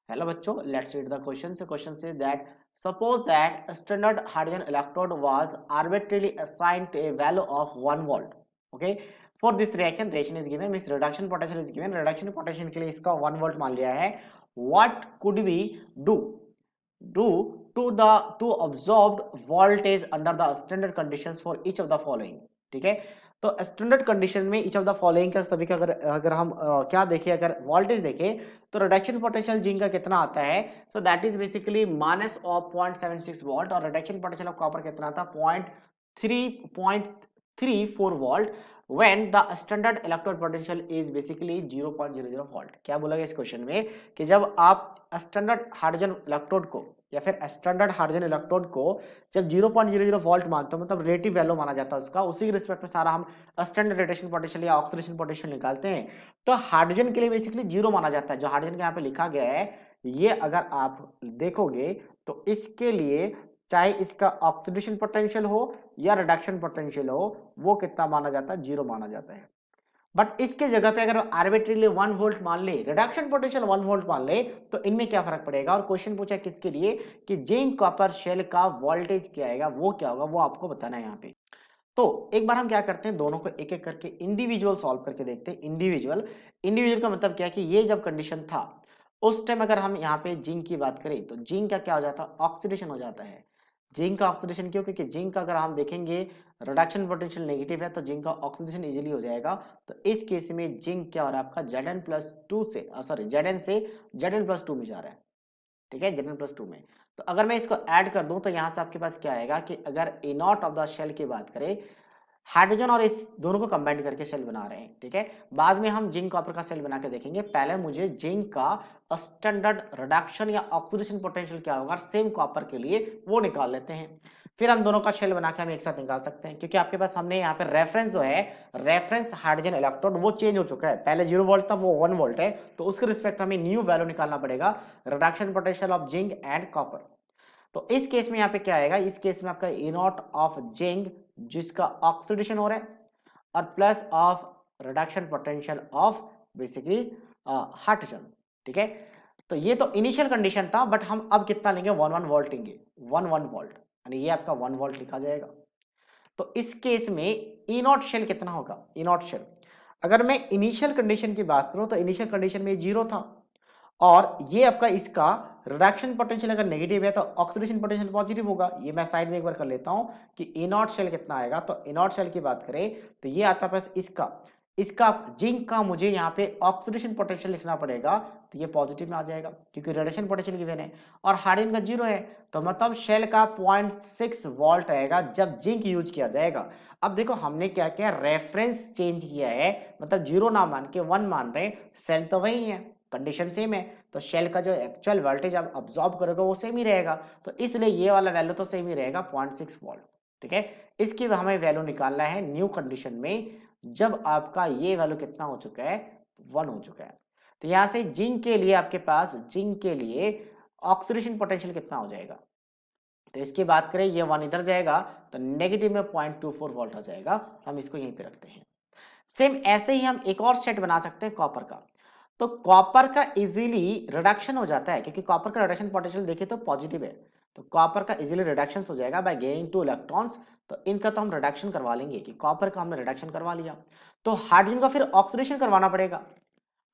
Hello बच्चों, let's read the question. So question says that suppose that a standard hydrogen electrode was arbitrarily assigned to a value of 1 volt. Okay. For this reaction is given, means reduction potential is given. Reduction potential के लिए इसका 1 volt मान लिया है. What could we do? Do to absorb voltage under the standard conditions for each of the following. ठीक है. तो standard condition में ईच ऑफ द फॉलोइंग का सभी का अगर हम क्या देखें, अगर वोल्टेज देखें तो रिडक्शन पोटेंशियल जिंक का कितना आता है. So that is basically minus of 0.76 volt और रिडक्शन पोटेंशियल ऑफ कॉपर कितना था 0.34 volt when the standard electrode potential is basically 0.00 volt. क्या बोला गया इस क्वेश्चन में कि जब आप स्टैंडर्ड हाइड्रोजन इलेक्ट्रोड को या फिर स्टैंडर्ड हाइड्रोजन इलेक्ट्रोड को जब 0.00 वोल्ट मानते हो मतलब रिलेटिव वैल्यू माना जाता है उसका, उसी के रिस्पेक्ट में सारा हम स्टैंडर्ड रेडिएशन पोटेंशियल या ऑक्सीडेशन पोटेंशियल निकालते हैं. तो हाइड्रोजन के लिए बेसिकली जीरो माना जाता है. जो हाइड्रोजन के यहाँ पे लिखा गया है ये अगर आप देखोगे तो इसके लिए चाहे इसका ऑक्सीडेशन पोटेंशियल हो या रिडक्शन पोटेंशियल हो वो कितना माना जाता है, जीरो माना जाता है. बट इसके जगह पे अगर आर्बिट्रेरली 1 वोल्ट मान ले, रिडक्शन पोटेंशियल 1 वोल्ट मान ले, तो इनमें क्या फर्क पड़ेगा. और क्वेश्चन पूछा किसके लिए कि जिंक कॉपर शेल का वोल्टेज क्या आएगा, वो क्या होगा वो आपको बताना है यहाँ पे. तो एक बार हम क्या करते हैं, दोनों को एक एक करके इंडिविजुअल सॉल्व करके देखते हैं. इंडिविजुअल इंडिविजुअल का मतलब क्या है कि ये जब कंडीशन था उस टाइम अगर हम यहाँ पे जिंक की बात करें तो जिंक का क्या हो जाता है, ऑक्सीडेशन हो जाता है. जिंक का ऑक्सीडेशन क्यों, क्योंकि जिंक का अगर हम देखेंगे रिडक्शन पोटेंशियल नेगेटिव है तो जिंक का ऑक्सीडेशन इजीली हो जाएगा. तो इस केस में जिंक क्या हो रहा है आपका Zn+2 से सॉरी Zn से Zn+2 में जा रहा है. ठीक है, Zn+2 में. तो अगर मैं इसको ऐड कर दूं तो यहां से आपके पास क्या आएगा कि अगर ए नॉट ऑफ द शेल की बात करें, हाइड्रोजन और इस दोनों को कंबाइन करके सेल बना रहे हैं. ठीक है, बाद में हम जिंक कॉपर का सेल बना के देखेंगे. पहले मुझे जिंक का स्टैंडर्ड रिडक्शन या ऑक्सीडेशन पोटेंशियल क्या होगा सेम कॉपर के लिए वो निकाल लेते हैं. फिर हम दोनों का शेल बना के हम एक साथ निकाल सकते हैं क्योंकि आपके पास हमने यहाँ पे रेफरेंस जो है रेफरेंस हाइड्रोजन इलेक्ट्रोड वो चेंज हो चुका है. पहले 0 वोल्ट था वो 1 वोल्ट है. तो उसके रिस्पेक्ट हमें न्यू वैल्यू निकालना पड़ेगा reduction potential of zinc and copper. तो इस केस में यहाँ पे क्या आएगा, इस केस में आपका ए नॉट ऑफ जिंक जिसका ऑक्सीडेशन हो रहा है और plus of reduction potential of basically hydrogen. ठीक है, तो ये तो इनिशियल कंडीशन था बट हम अब कितना लेंगे 1 वोल्ट लेंगे, 1 वोल्ट यानी ये आपका 1 वोल्ट लिखा जाएगा. तो इस केस में ई नॉट शेल कितना होगा, ई नॉट शेल अगर मैं इनिशियल कंडीशन की बात करूं तो इनिशियल कंडीशन में जीरो था और ये आपका इसका रिडक्शन पोटेंशियल अगर नेगेटिव है तो ऑक्सीडेशन पोटेंशियल पॉजिटिव होगा. ये मैं साइड में एक बार कर लेता हूं कि ए नॉट शेल कितना आएगा. तो ए नॉट शेल की बात करें तो ये आता है बस इसका इसका जिंक का मुझे यहाँ पे ऑक्सीडेशन पोटेंशियल लिखना पड़ेगा तो ये पॉजिटिव में आ जाएगा क्योंकि रिडक्शन पोटेंशियल गिवन है और हाइड्रोजन का जीरो है. तो मतलब शेल का 0.6 वोल्ट आएगा जब जिंक यूज किया जाएगा. अब देखो हमने क्या किया, रेफरेंस चेंज किया है, मतलब जीरो ना मान के 1 मान रहे, सेल तो वही है, कंडीशन सेम है. तो शेल का जो एक्चुअल वोल्टेज आप अब्सॉर्ब करोगे वो सेम ही रहेगा. तो इसलिए ये वाला वैल्यू तो सेम ही रहेगा 0.6 वोल्ट. ठीक है, इसकी हमें वैल्यू निकालना है न्यू कंडीशन में जब आपका ये वैल्यू कितना हो चुका है 1 हो चुका है. तो यहां से जिंक के लिए आपके पास जिंक के लिए ऑक्सीडेशन पोटेंशियल कितना हो जाएगा. तो इसकी बात करें ये 1 इधर जाएगा तो नेगेटिव में 0.24 वोल्ट आ जाएगा. हम इसको यहीं पे रखते हैं. सेम ऐसे ही हम एक और सेट बना सकते हैं कॉपर का. तो कॉपर का इजीली रिडक्शन हो जाता है क्योंकि कॉपर का रिडक्शन पोटेंशियल देखिए तो पॉजिटिव है. तो कॉपर का इजीली रिडक्शन हो जाएगा बाय गेनिंग 2 इलेक्ट्रॉन्स. तो इनका तो हम रिडक्शन करवा लेंगे कि कॉपर का हमने रिडक्शन करवा लिया. तो हाइड्रोजन का फिर ऑक्सीडेशन करवाना पड़ेगा.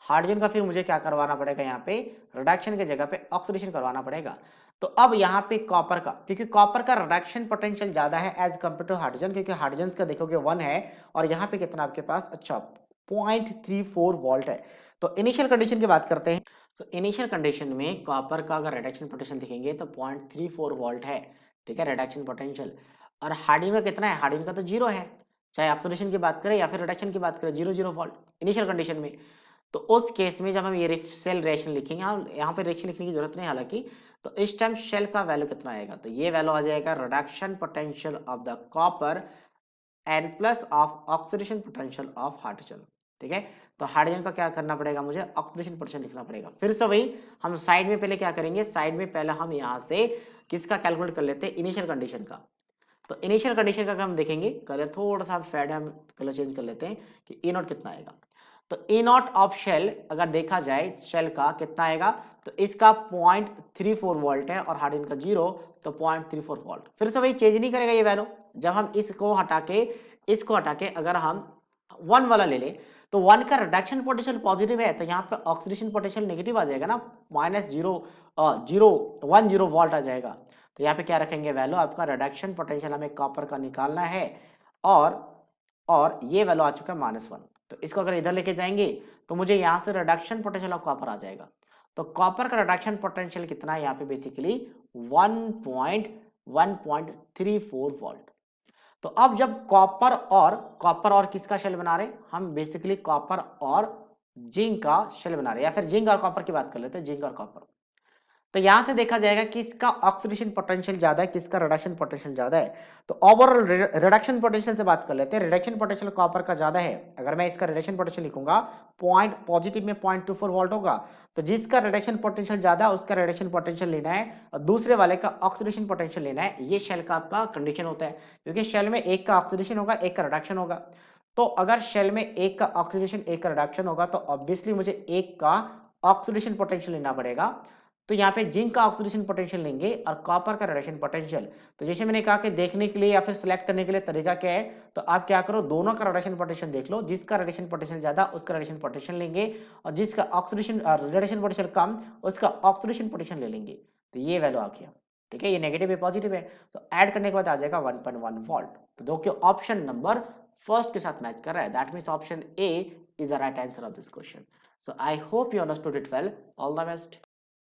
हाइड्रोजन का फिर मुझे क्या करवाना पड़ेगा, यहाँ पे रिडक्शन की जगह पे ऑक्सीडेशन करवाना पड़ेगा. तो अब यहाँ पे कॉपर का, क्योंकि कॉपर का रिडक्शन पोटेंशियल ज्यादा है एज कंपेयर टू हाइड्रोजन, क्योंकि हाइड्रोजन का देखोगे 1 है और यहाँ पे कितना आपके पास, अच्छा 0.34 वोल्ट है. तो इनिशियल कंडीशन की बात करते हैं. तो इनिशियल कंडीशन में कॉपर का अगर रिडक्शन पोटेंशियल देखेंगे तो 0.34 वोल्ट है. ठीक है, रिडक्शन पोटेंशियल. और हाइड्रोजन का कितना है, हाइड्रोजन का तो जीरो है, चाहे ऑक्सीडेशन की बात करें या फिर रिडक्शन की बात करें, 0 वोल्ट इनिशियल कंडीशन में. तो उस केस में जब हम ये सेल रिएक्शन लिखेंगे, यहाँ पे रिएक्शन लिखने की जरूरत नहीं हालांकि, तो इस टाइम शेल का वैल्यू कितना आएगा, तो ये वैल्यू आ जाएगा reduction potential of the copper and plus of oxidation potential of hydrogen. ठीक है, तो हाइड्रोजन का क्या करना पड़ेगा, मुझे ऑक्सीडेशन पोटेंशियल लिखना पड़ेगा. फिर से वही हम साइड में पहले क्या करेंगे, साइड में पहले हम यहाँ से किसका कैलकुलेट कर लेते हैं, इनिशियल कंडीशन का. तो इनिशियल कंडीशन का हम देखेंगे, कलर थोड़ा सा फेड है, हम कलर चेंज कर लेते हैं कि ए नॉट कितना आएगा. तो ए नॉट ऑफ शेल अगर देखा जाए शेल का कितना आएगा, तो इसका 0.34 वोल्ट है और हार्डन का 0, तो 0.34 वोल्ट। फिर से वही चेंज नहीं करेगा ये वैल्यू। जब हम इसको हटा के अगर हम 1 वाला ले ले, तो 1 का रिडक्शन पोटेंशियल पॉजिटिव है, तो यहाँ पे ऑक्सीडेशन पोटेंशियल नेगेटिव आ जाएगा ना, -0.10 वोल्ट आ जाएगा। तो यहाँ पे क्या रखेंगे वैल्यू, आपका रिडक्शन पोटेंशियल हमें कॉपर का निकालना है, और ये वैल्यू आ चुका है -1। तो इसको अगर इधर लेके जाएंगे तो मुझे यहाँ से रिडक्शन पोटेंशियल ऑफ कॉपर आ जाएगा। तो कॉपर का रिडक्शन पोटेंशियल कितना है यहाँ पे, बेसिकली 1.34 वोल्ट। तो अब जब कॉपर और किसका शेल बना रहे, हम बेसिकली कॉपर और जिंक का शेल बना रहे हैं, या फिर जिंक और कॉपर की बात कर लेते हैं, जिंक और कॉपर। तो यहां से देखा जाएगा कि इसका ऑक्सीडेशन पोटेंशियल ज्यादा है, किसका रिडक्शन पोटेंशियल ज्यादा है। तो ओवरऑल रिडक्शन पोटेंशियल से बात कर लेते हैं। रिडक्शन पोटेंशियल कॉपर का ज्यादा है। अगर मैं इसका रिडक्शन पोटेंशियल लिखूंगा, पॉइंट पॉजिटिव में 0.24 वोल्ट होगा, तो जिसका रिडक्शन पोटेंशियल ज्यादा है उसका रिडक्शन पोटेंशियल लेना है, और दूसरे वाले का ऑक्सीडेशन पोटेंशियल लेना है। ये शेल का आपका कंडीशन होता है, क्योंकि शेल में एक का ऑक्सीडेशन होगा, एक का रिडक्शन होगा। तो अगर शेल में एक का ऑक्सीडेशन एक का रिडक्शन होगा, तो ऑब्वियसली मुझे एक का ऑक्सीडेशन पोटेंशियल लेना पड़ेगा। तो यहाँ पे जिंक का ऑक्सीडेशन पोटेंशियल लेंगे और कॉपर का रिडक्शन पोटेंशियल। तो जैसे मैंने कहा कि देखने के लिए या फिर सिलेक्ट करने के लिए तरीका क्या है, तो आप क्या करो, दोनों का रिडक्शन पोटेंशियल देख लो, जिसका रिडक्शन पोटेंशियल ज्यादा उसका रिडक्शन पोटेंशियल लेंगे, और जिसका ऑक्सीडेशन रिडक्शन पोटेंशियल कम उसका ऑक्सीडेशन पोटेंशियल ले लेंगे। तो ये वैल्यू आ गया, ठीक है, ये नेगेटिव है पॉजिटिव है, तो ऐड करने के बाद आ जाएगा 1.1 वोल्ट। तो जो कि ऑप्शन नंबर फर्स्ट के साथ मैच कर रहा है, that means option A is the right answer of this question. So I hope you understood it well. All the best.